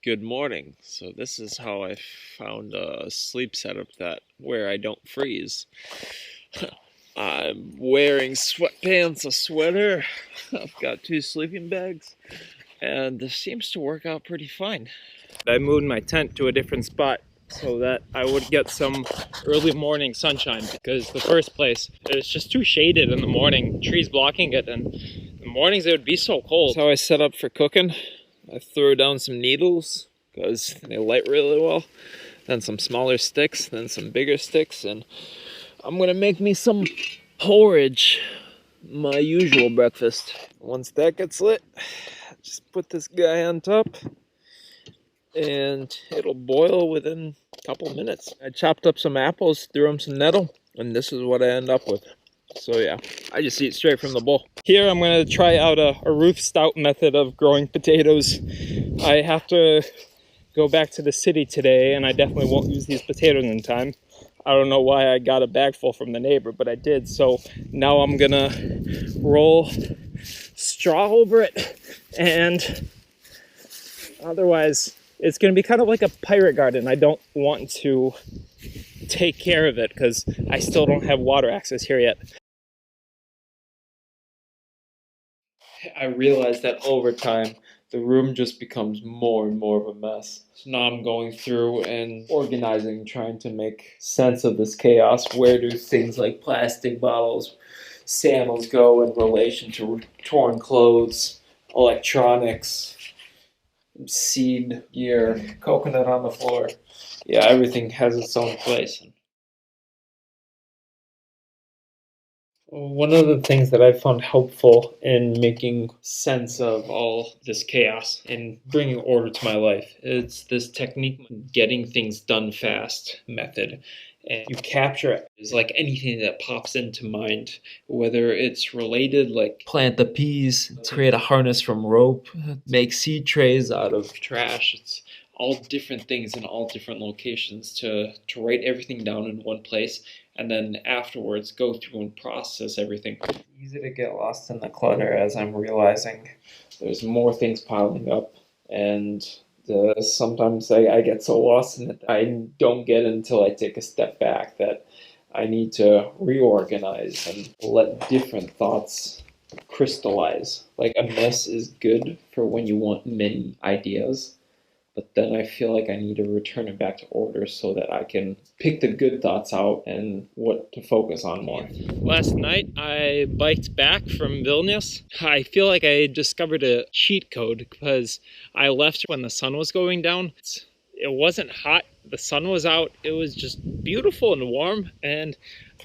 Good morning. So this is how I found a sleep setup that where I don't freeze. I'm wearing sweatpants, a sweater. I've got two sleeping bags, and this seems to work out pretty fine. I moved my tent to a different spot so that I would get some early morning sunshine, because the first place it's just too shaded in the morning, trees blocking it, and in the mornings it would be so cold. That's how I set up for cooking. I throw down some needles because they light really well, then some smaller sticks, then some bigger sticks, and I'm gonna make me some porridge, my usual breakfast. Once that gets lit, just put this guy on top and it'll boil within a couple minutes. I chopped up some apples, threw them some nettle, and this is what I end up with. So yeah, I just eat straight from the bowl. Here I'm going to try out a roof stout method of growing potatoes. I have to go back to the city today, and I definitely won't use these potatoes in time. I don't know why I got a bag full from the neighbor, but I did. So now I'm going to roll straw over it, and otherwise it's going to be kind of like a pirate garden. I don't want to take care of it because I still don't have water access here yet. I realized that over time, the room just becomes more and more of a mess. So now I'm going through and organizing, trying to make sense of this chaos. Where do things like plastic bottles, sandals go in relation to torn clothes, electronics, seed gear, coconut on the floor? Yeah, everything has its own place. One of the things that I found helpful in making sense of all this chaos and bringing order to my life is this technique, getting things done fast method. And you capture it as like anything that pops into mind, whether it's related, like plant the peas, create a harness from rope, make seed trays out of trash. It's all different things in all different locations to write everything down in one place, and then afterwards go through and process everything. It's easy to get lost in the clutter, as I'm realizing there's more things piling up, and sometimes I get so lost in it I don't get it until I take a step back that I need to reorganize and let different thoughts crystallize. Like a mess is good for when you want many ideas, but then I feel like I need to return it back to order so that I can pick the good thoughts out and what to focus on more. Last night I biked back from Vilnius. I feel like I discovered a cheat code because I left when the sun was going down. It wasn't hot, the sun was out, it was just beautiful and warm, and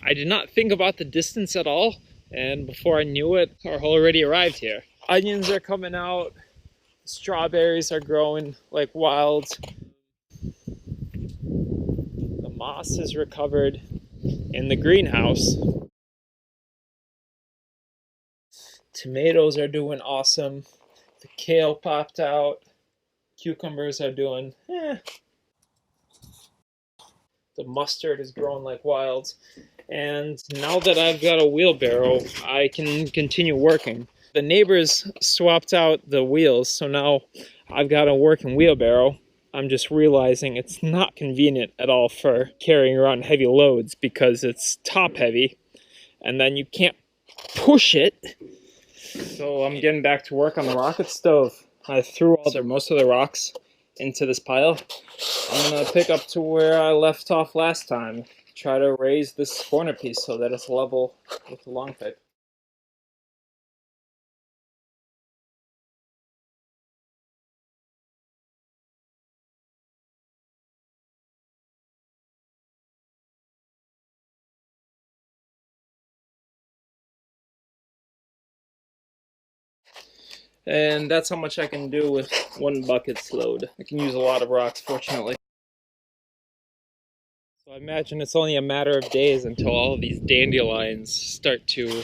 I did not think about the distance at all, and before I knew it, I already arrived here. Onions are coming out. Strawberries are growing like wild. The moss is recovered in the greenhouse. Tomatoes are doing awesome. The kale popped out. Cucumbers are doing The mustard is growing like wild. And now that I've got a wheelbarrow, I can continue working. The neighbors swapped out the wheels, so now I've got a working wheelbarrow. I'm just realizing it's not convenient at all for carrying around heavy loads because it's top heavy, and then you can't push it. So I'm getting back to work on the rocket stove. I threw most of the rocks into this pile. I'm gonna pick up to where I left off last time. Try to raise this corner piece so that it's level with the long pipe. And that's how much I can do with one bucket's load. I can use a lot of rocks, fortunately. So I imagine it's only a matter of days until all of these dandelions start to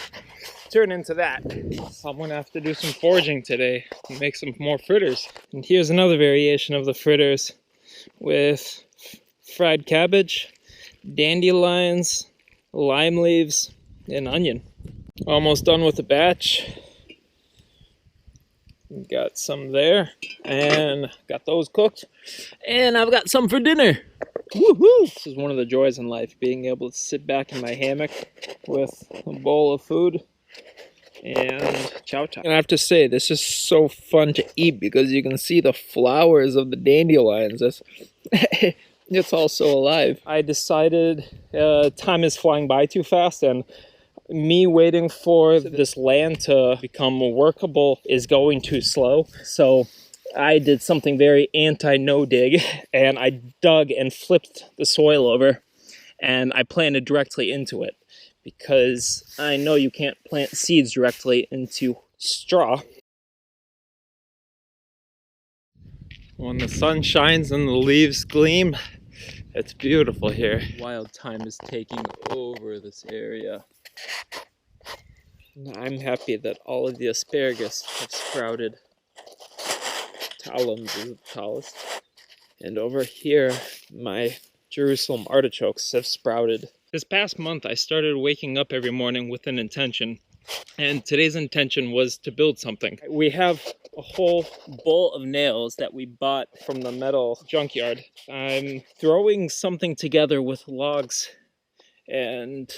turn into that. So I'm gonna have to do some foraging today and make some more fritters. And here's another variation of the fritters with fried cabbage, dandelions, lime leaves, and onion. Almost done with the batch. Got some there, and got those cooked, and I've got some for dinner. Woohoo! This is one of the joys in life, being able to sit back in my hammock with a bowl of food and chow chow. And I have to say, this is so fun to eat because you can see the flowers of the dandelions. It's all so alive. I decided time is flying by too fast, and me waiting for this land to become workable is going too slow. So I did something very anti-no dig, and I dug and flipped the soil over, and I planted directly into it, because I know you can't plant seeds directly into straw. When the sun shines and the leaves gleam, it's beautiful here. Wild thyme is taking over this area. I'm happy that all of the asparagus have sprouted. Talums is the tallest. And over here, my Jerusalem artichokes have sprouted. This past month, I started waking up every morning with an intention. And today's intention was to build something. We have a whole bowl of nails that we bought from the metal junkyard. I'm throwing something together with logs, and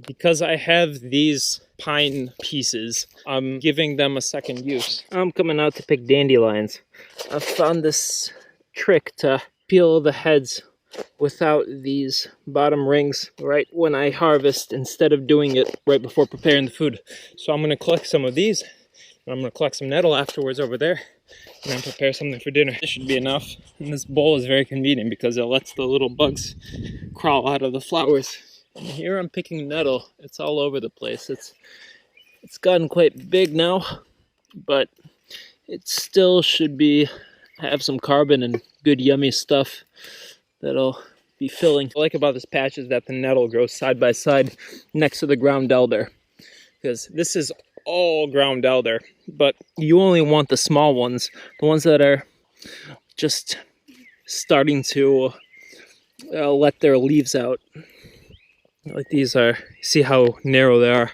because I have these pine pieces, I'm giving them a second use. I'm coming out to pick dandelions. I found this trick to peel the heads without these bottom rings right when I harvest, instead of doing it right before preparing the food. So I'm going to collect some of these, and I'm going to collect some nettle afterwards over there, and then prepare something for dinner. This should be enough. And this bowl is very convenient because it lets the little bugs crawl out of the flowers. And here I'm picking nettle. It's all over the place. It's gotten quite big now, but it still should have some carbon and good yummy stuff that'll be filling. What I like about this patch is that the nettle grows side by side next to the ground elder, because this is all ground elder, but you only want the small ones, the ones that are just starting to let their leaves out. Like these are, see how narrow they are,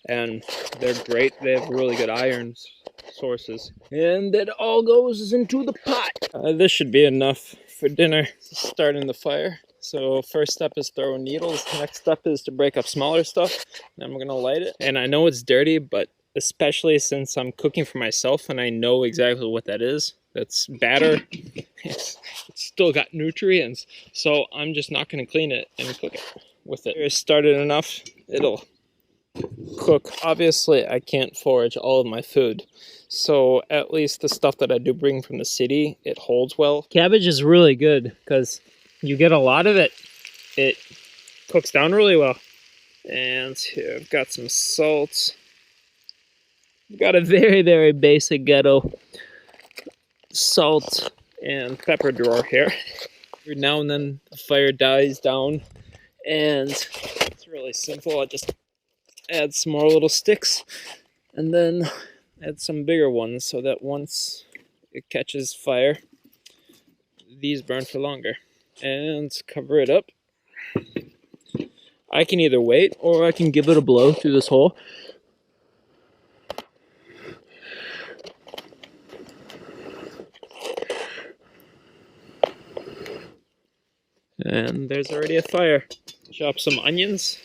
and they're great. They have really good iron sources, and it all goes into the pot. This should be enough for dinner. Starting the fire. So first step is throwing needles. Next step is to break up smaller stuff. Then we're gonna light it. And I know it's dirty, but especially since I'm cooking for myself and I know exactly what that is. That's batter. It's still got nutrients. So I'm just not gonna clean it and cook it with it. It's started enough, it'll cook. Obviously, I can't forage all of my food, so at least the stuff that I do bring from the city, it holds well. Cabbage is really good because you get a lot of it. It cooks down really well. And here I've got some salt. I've got a very, very basic ghetto salt and pepper drawer here. Every now and then the fire dies down, and it's really simple. I just add some more little sticks and then add some bigger ones so that once it catches fire, these burn for longer. And cover it up. I can either wait or I can give it a blow through this hole. And there's already a fire. Chop some onions.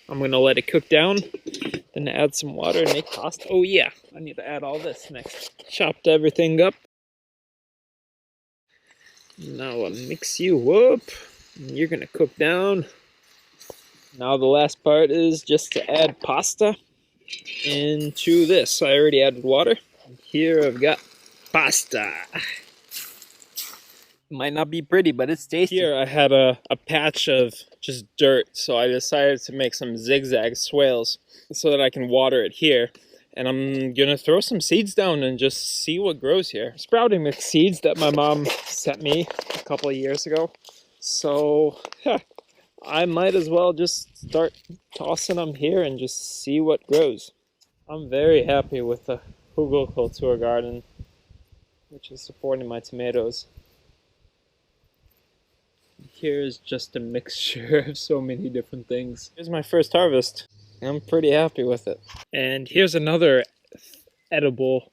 I'm gonna let it cook down, then add some water and make pasta. Oh yeah, I need to add all this next. Chopped everything up. Now I'll mix you up. You're gonna cook down. Now the last part is just to add pasta into this. I already added water. Here I've got pasta. Might not be pretty, but it's tasty. Here I had a patch of just dirt, so I decided to make some zigzag swales so that I can water it here. And I'm gonna throw some seeds down and just see what grows here. Sprouting mixed seeds that my mom sent me a couple of years ago. So I might as well just start tossing them here and just see what grows. I'm very happy with the hugelkultur garden, which is supporting my tomatoes. Here's just a mixture of so many different things. Here's my first harvest. I'm pretty happy with it. And here's another edible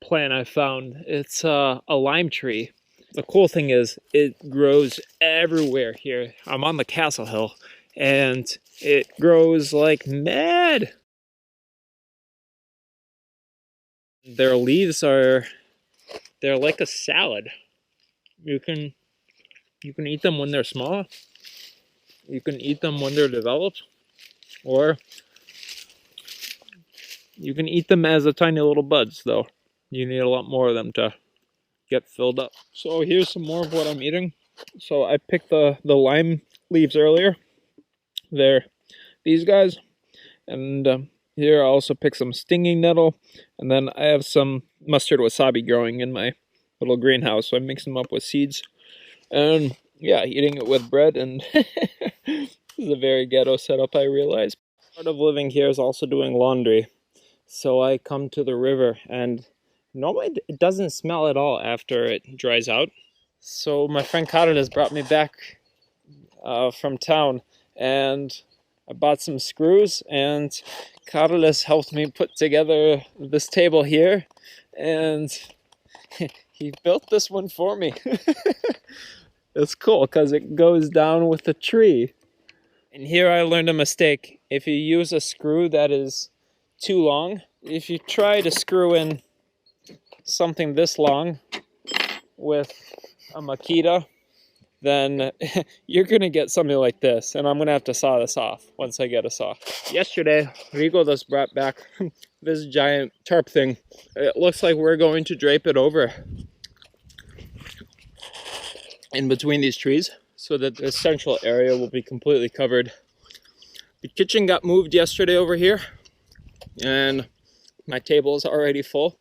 plant I found. It's a lime tree. The cool thing is it grows everywhere here. I'm on the Castle Hill and it grows like mad. Their leaves they're like a salad. You can eat them when they're small. You can eat them when they're developed, or you can eat them as a tiny little buds though. You need a lot more of them to get filled up. So here's some more of what I'm eating. So I picked the lime leaves earlier. They're these guys. And here I also picked some stinging nettle. And then I have some mustard wasabi growing in my little greenhouse. So I mix them up with seeds. And yeah, eating it with bread. And this is a very ghetto setup, I realize. Part of living here is also doing laundry. So I come to the river, and normally it doesn't smell at all after it dries out. So my friend Carlos brought me back from town, and I bought some screws, and Carlos helped me put together this table here, and he built this one for me. It's cool because it goes down with the tree. And here I learned a mistake. If you use a screw that is too long, if you try to screw in something this long with a Makita, then you're gonna get something like this, and I'm gonna have to saw this off once I get a saw. Yesterday, Rico just brought back this giant tarp thing. It looks like we're going to drape it over in between these trees so that the central area will be completely covered. The kitchen got moved yesterday over here, and my table is already full.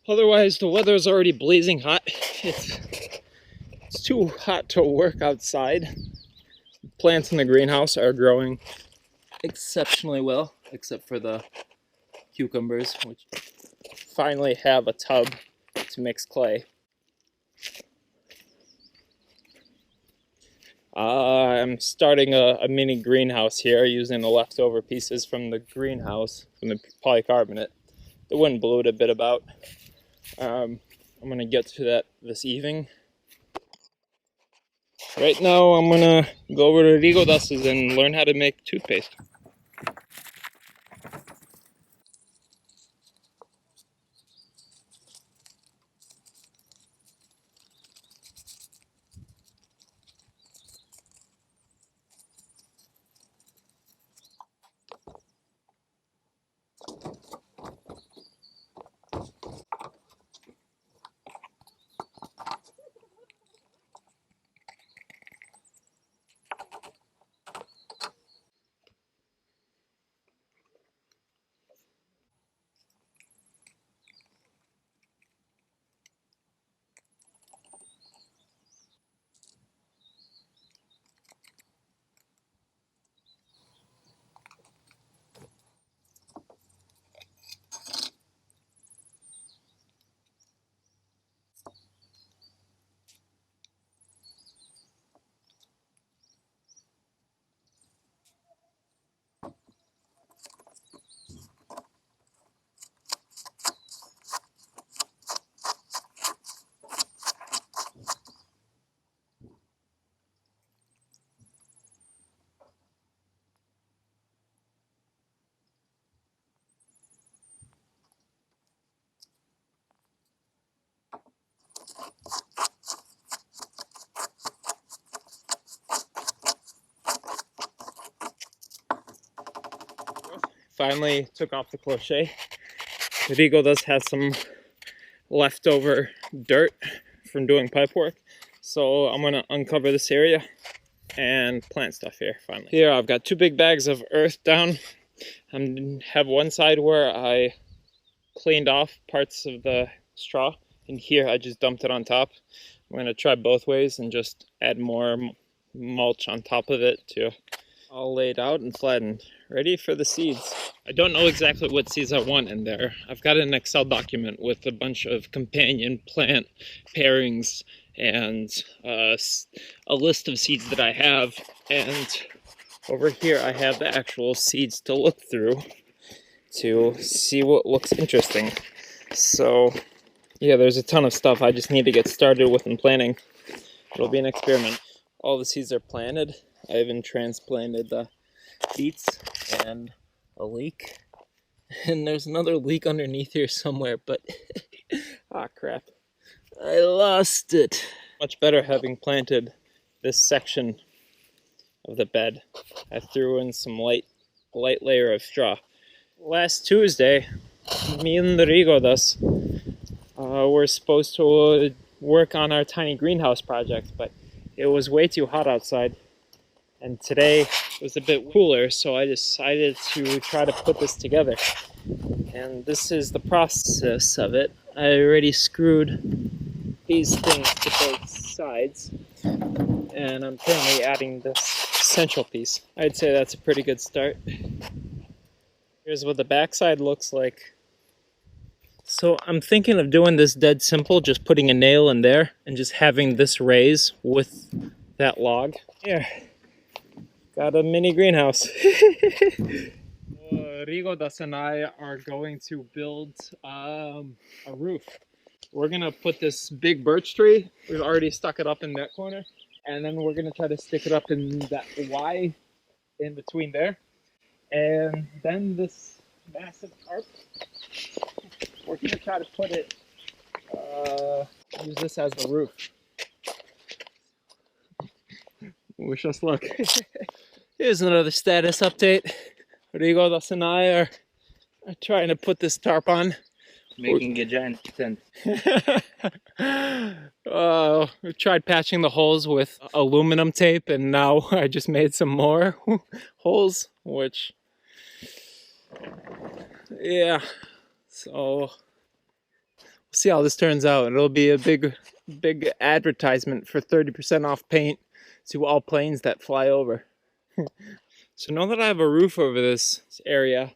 Otherwise, the weather is already blazing hot. It's too hot to work outside. Plants in the greenhouse are growing exceptionally well, except for the cucumbers, which finally have a tub to mix clay. I'm starting a mini greenhouse here using the leftover pieces from the greenhouse, from the polycarbonate. The wind blew it a bit about. I'm going to get to that this evening. Right now, I'm going to go over to Rigo Das's and learn how to make toothpaste. Finally took off the crochet. Rigo does have some leftover dirt from doing pipe work, so I'm gonna uncover this area and plant stuff here finally. Here I've got 2 big bags of earth down. I have one side where I cleaned off parts of the straw, and here I just dumped it on top. I'm gonna try both ways and just add more mulch on top of it to all laid out and flattened, ready for the seeds. I don't know exactly what seeds I want in there. I've got an Excel document with a bunch of companion plant pairings and a list of seeds that I have, and over here I have the actual seeds to look through to see what looks interesting. So Yeah, there's a ton of stuff I just need to get started with in planting. It'll be an experiment. All the seeds are planted. I even transplanted the beets and a leek. And there's another leek underneath here somewhere, but ah, crap. I lost it. Much better having planted this section of the bed. I threw in some light layer of straw. Last Tuesday, me and Rigodas were supposed to work on our tiny greenhouse project, but it was way too hot outside. And today was a bit cooler, so I decided to try to put this together. And this is the process of it. I already screwed these things to both sides, and I'm currently adding this central piece. I'd say that's a pretty good start. Here's what the backside looks like. So I'm thinking of doing this dead simple, just putting a nail in there and just having this raise with that log. Here, got a mini greenhouse. Rigodas and I are going to build a roof. We're gonna put this big birch tree. We've already stuck it up in that corner, and then we're gonna try to stick it up in that Y in between there. And then this massive tarp, we're gonna try to put it, use this as the roof. Wish us luck. Here's another status update. Rigodas and I are trying to put this tarp on. Making a giant tent. We tried patching the holes with aluminum tape, and now I just made some more holes, which, yeah, so we'll see how this turns out. It'll be a big advertisement for 30% off paint to all planes that fly over. So now that I have a roof over this area,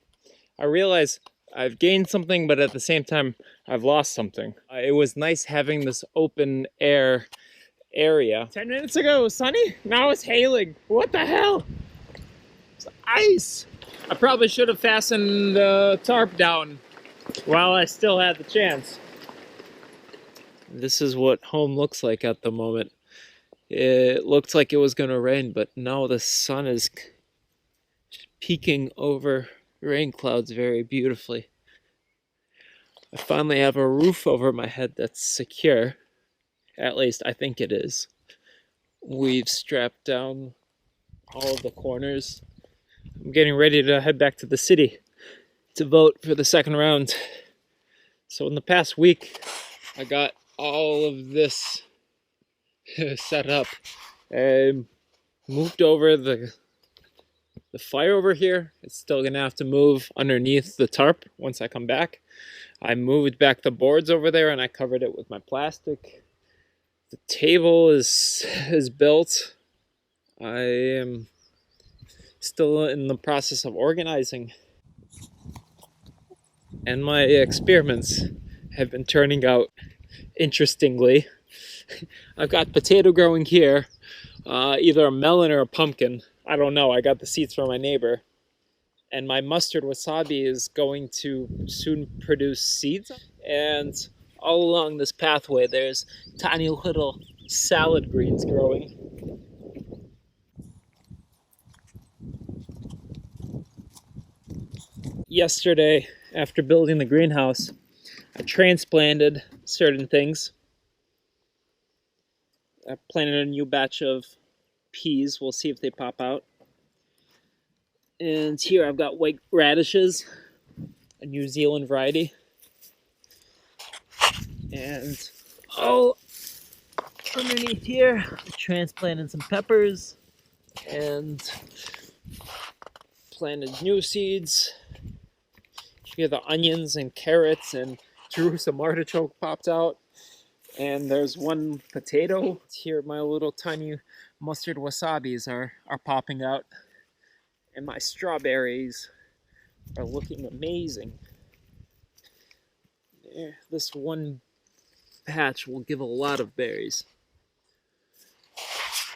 I realize I've gained something, but at the same time, I've lost something. It was nice having this open air area. 10 minutes ago it was sunny, now it's hailing. What the hell? It's ice. I probably should have fastened the tarp down while I still had the chance. This is what home looks like at the moment. It looked like it was gonna rain, but now the sun is peeking over rain clouds very beautifully. I finally have a roof over my head that's secure. At least I think it is. We've strapped down all of the corners. I'm getting ready to head back to the city to vote for the second round. So in the past week, I got all of this set up. I moved over the fire over here. It's still gonna have to move underneath the tarp once I come back. I moved back the boards over there and I covered it with my plastic. The table is built. I am still in the process of organizing. And my experiments have been turning out interestingly. I've got potato growing here, either a melon or a pumpkin. I don't know, I got the seeds from my neighbor. And my mustard wasabi is going to soon produce seeds. And all along this pathway, there's tiny little salad greens growing. Yesterday, after building the greenhouse, I transplanted certain things. I planted a new batch of peas. We'll see if they pop out. And here I've got white radishes, a New Zealand variety. And all underneath here, I transplanted some peppers and planted new seeds. Here the onions and carrots and Jerusalem artichoke popped out. And there's one potato. Here my little tiny mustard wasabis are popping out. And my strawberries are looking amazing. This one patch will give a lot of berries.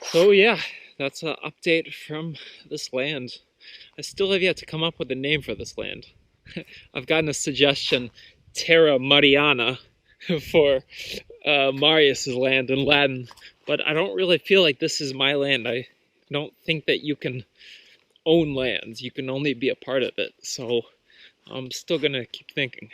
So yeah, that's an update from this land. I still have yet to come up with a name for this land. I've gotten a suggestion, Terra Mariana, for Marius's land in Latin, but I don't really feel like this is my land. I don't think that you can own lands. You can only be a part of it. So I'm still gonna keep thinking.